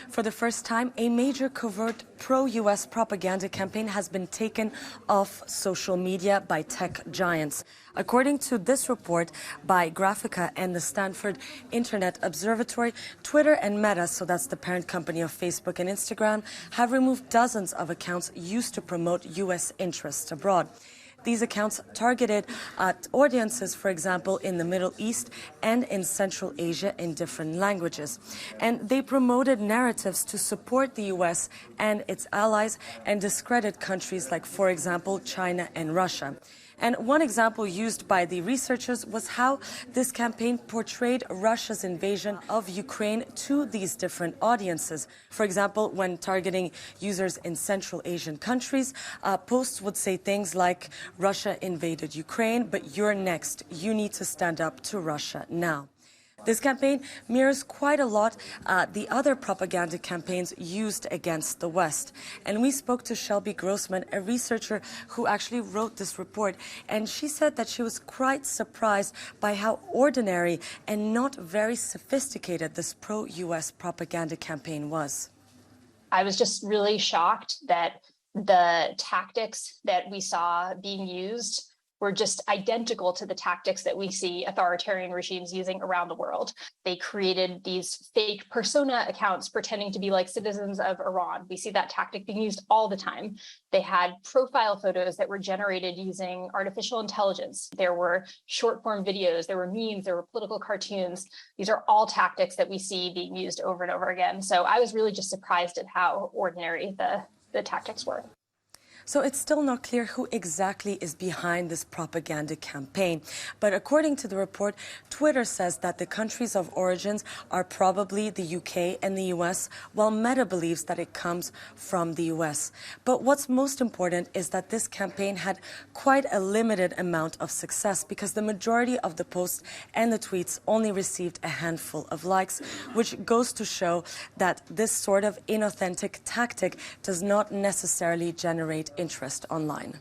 For the first time, a major covert pro-U.S. propaganda campaign has been taken off social media by tech giants. According to this report by Graphica and the Stanford Internet Observatory, Twitter and Meta, so that's the parent company of Facebook and Instagram, have removed dozens of accounts used to promote U.S. interests abroad. These accounts targeted at audiences, for example, in the Middle East and in Central Asia in different languages. And they promoted narratives to support the U.S. and its allies and discredit countries like, for example, China and Russia. And one example used by the researchers was how this campaign portrayed Russia's invasion of Ukraine to these different audiences. For example, when targeting users in Central Asian countries, posts would say things like, "Russia invaded Ukraine, but you're next. You need to stand up to Russia now." This campaign mirrors quite a lot the other propaganda campaigns used against the West. And we spoke to Shelby Grossman, a researcher who actually wrote this report. And she said that she was quite surprised by how ordinary and not very sophisticated this pro-U.S. propaganda campaign was. I was just really shocked that the tactics that we saw being used were just identical to the tactics that we see authoritarian regimes using around the world. They created these fake persona accounts pretending to be like citizens of Iran. We see that tactic being used all the time. They had profile photos that were generated using artificial intelligence. There were short form videos, there were memes, there were political cartoons. These are all tactics that we see being used over and over again. So I was really just surprised at how ordinary the tactics were. So it's still not clear who exactly is behind this propaganda campaign. But according to the report, Twitter says that the countries of origins are probably the UK and the US, while Meta believes that it comes from the US. But what's most important is that this campaign had quite a limited amount of success because the majority of the posts and the tweets only received a handful of likes, which goes to show that this sort of inauthentic tactic does not necessarily generate interest online.